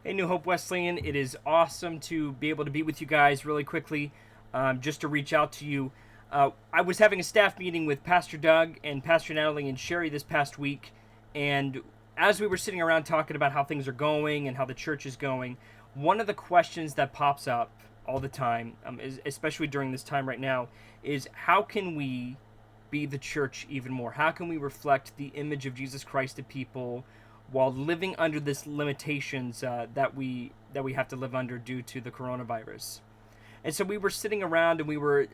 Hey, New Hope Wesleyan. It is awesome to be able to be with you guys really quickly. Just to reach out to you. I was having a staff meeting with Pastor Doug and Pastor Natalie and Sherry this past week, and as we were sitting around talking about how things are going and how the church is going, one of the questions that pops up all the time, especially during this time right now, is how can we be the church even more? How can we reflect the image of Jesus Christ to people while living under this limitations that we have to live under due to the coronavirus? And so we were sitting around and we were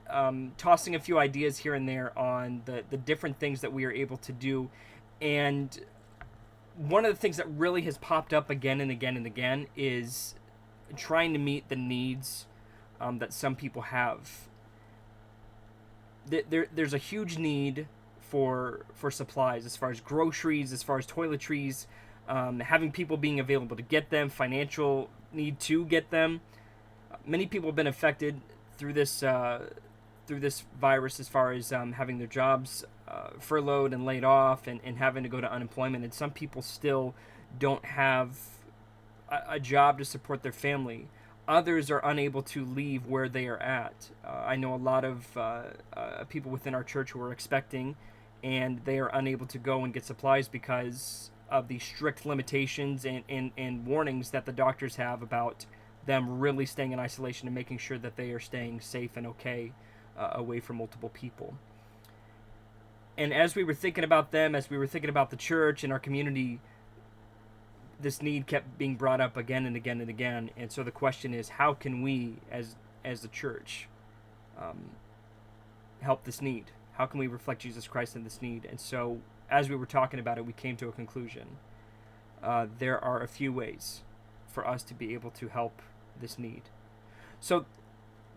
tossing a few ideas here and there on the different things that we are able to do. And one of the things that really has popped up again and again and again is trying to meet the needs that some people have. There's a huge need for supplies, as far as groceries, as far as toiletries, having people being available to get them, financial need to get them. Many people have been affected through this virus, as far as having their jobs furloughed and laid off, and having to go to unemployment. And some people still don't have a job to support their family. Others are unable to leave where they are at. I know a lot of people within our church who are expecting, and they are unable to go and get supplies because of the strict limitations and warnings that the doctors have about them really staying in isolation and making sure that they are staying safe and okay away from multiple people. And as we were thinking about them, as we were thinking about the church and our community, this need kept being brought up again and again and again. And so the question is, how can we, as the church, help this need? How can we reflect Jesus Christ in this need? And so, as we were talking about it, we came to a conclusion. There are a few ways for us to be able to help this need. So,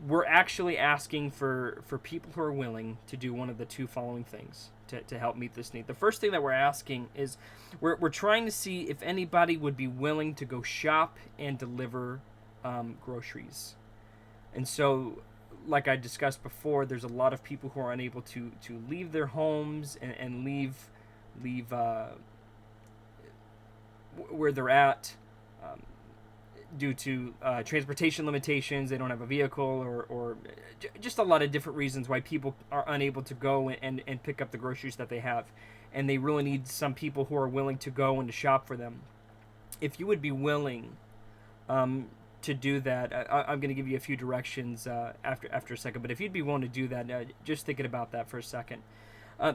we're actually asking for people who are willing to do one of the two following things to help meet this need. The first thing that we're asking is we're trying to see if anybody would be willing to go shop and deliver groceries. And so, like I discussed before, there's a lot of people who are unable to leave their homes and leave where they're at due to transportation limitations. They don't have a vehicle, or just a lot of different reasons why people are unable to go and pick up the groceries that they have. And they really need some people who are willing to go and to shop for them. If you would be willing to do that, I'm going to give you a few directions after a second. But if you'd be willing to do that, just thinking about that for a second.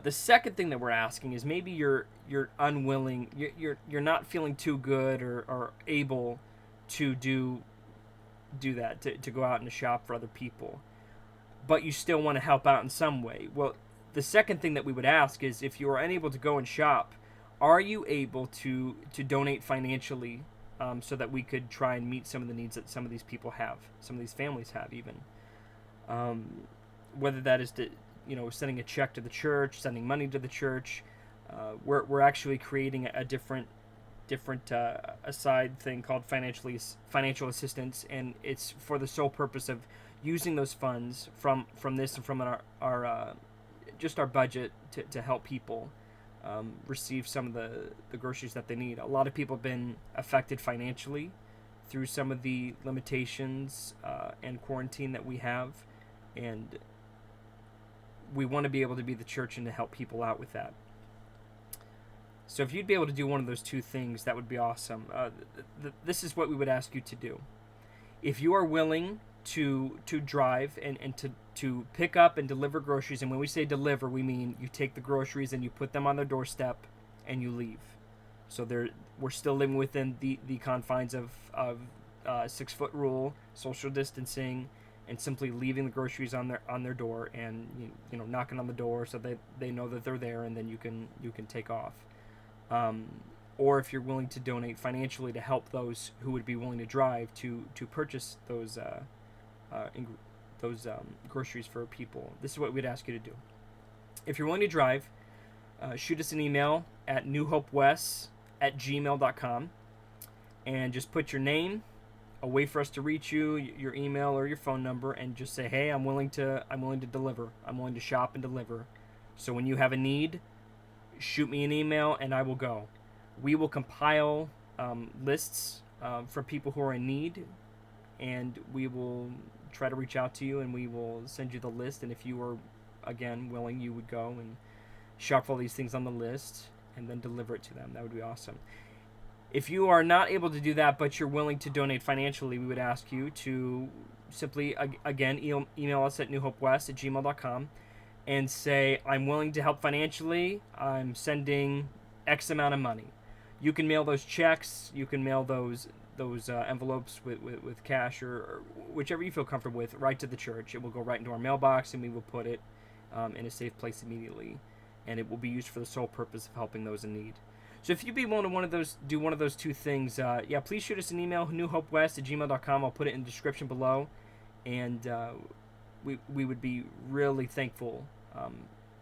The second thing that we're asking is maybe you're unwilling, you're not feeling too good or able to do that, to go out and to shop for other people, but you still want to help out in some way. Well, the second thing that we would ask is, if you are unable to go and shop, are you able to donate financially, so that we could try and meet some of the needs that some of these people have, some of these families have even. Whether that is to, sending a check to the church, sending money to the church. We're actually creating a different aside thing called financial assistance, and it's for the sole purpose of using those funds from this and from our just our budget to help people receive some of the groceries that they need. A lot of people have been affected financially through some of the limitations and quarantine that we have, and we want to be able to be the church and to help people out with that. So if you'd be able to do one of those two things, that would be awesome. This is what we would ask you to do. If you are willing to drive and to pick up and deliver groceries, and when we say deliver, we mean you take the groceries and you put them on their doorstep and you leave. So we're still living within the confines of 6-foot rule, social distancing, and simply leaving the groceries on their door, and knocking on the door so they know that they're there, and then you can take off. Or if you're willing to donate financially to help those who would be willing to drive to purchase those groceries for people, this is what we'd ask you to do. If you're willing to drive, shoot us an email at newhopewes@gmail.com, and just put your name, a way for us to reach you, your email or your phone number, and just say, hey, I'm willing to deliver. I'm willing to shop and deliver. So when you have a need, shoot me an email and I will go. We will compile lists from people who are in need, and we will try to reach out to you, and we will send you the list. And if you are, again, willing, you would go and shuffle these things on the list and then deliver it to them. That would be awesome. If you are not able to do that, but you're willing to donate financially, we would ask you to simply, again, email us at newhopewest@gmail.com and say, I'm willing to help financially. I'm sending X amount of money. You can mail those checks. You can mail those envelopes with cash or whichever you feel comfortable with right to the church. It will go right into our mailbox, and we will put it in a safe place immediately. And it will be used for the sole purpose of helping those in need. So if you'd be willing to do one of those two things, please shoot us an email, newhopewest@gmail.com. I'll put it in the description below. And we would be really thankful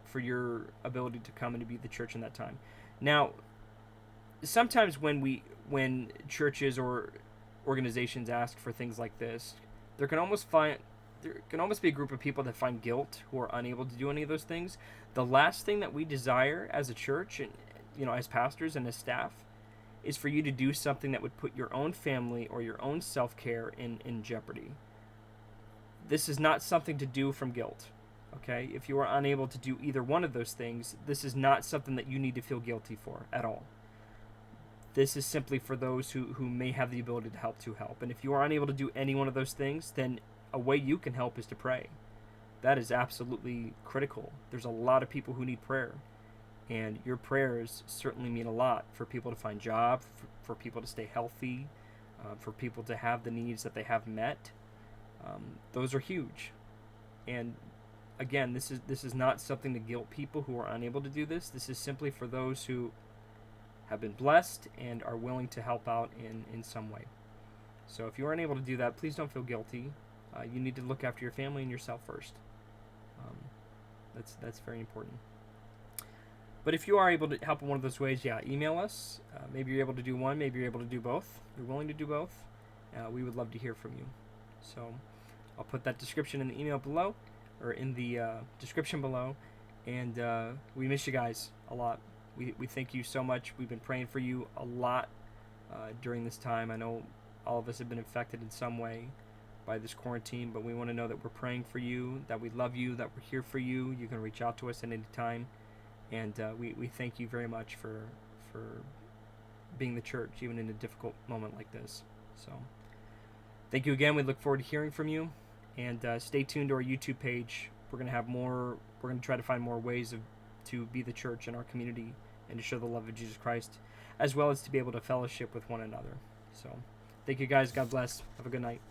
for your ability to come and to be the church in that time. Now, sometimes when churches or organizations ask for things like this, there can almost be a group of people that find guilt who are unable to do any of those things. The last thing that we desire as a church, and as pastors and as staff, is for you to do something that would put your own family or your own self-care in jeopardy. This is not something to do from guilt. Okay? If you are unable to do either one of those things, this is not something that you need to feel guilty for at all. This is simply for those who may have the ability to help. And if you are unable to do any one of those things, then a way you can help is to pray. That is absolutely critical. There's a lot of people who need prayer. And your prayers certainly mean a lot for people to find jobs, for people to stay healthy, for people to have the needs that they have met. Those are huge. And again, this is not something to guilt people who are unable to do this. This is simply for those who have been blessed and are willing to help out in some way. So if you aren't able to do that, please don't feel guilty. You need to look after your family and yourself first. That's very important. But if you are able to help in one of those ways, email us. Maybe you're able to do one. Maybe you're able to do both. You're willing to do both. We would love to hear from you. So I'll put that description in the email below, or in the description below. And we miss you guys a lot. We thank you so much. We've been praying for you a lot during this time. I know all of us have been affected in some way by this quarantine, but we want to know that we're praying for you, that we love you, that we're here for you. You can reach out to us at any time. And we thank you very much for being the church, even in a difficult moment like this. So thank you again. We look forward to hearing from you. And stay tuned to our YouTube page. We're going to try to find more ways to be the church in our community and to show the love of Jesus Christ, as well as to be able to fellowship with one another. So thank you guys. God bless. Have a good night.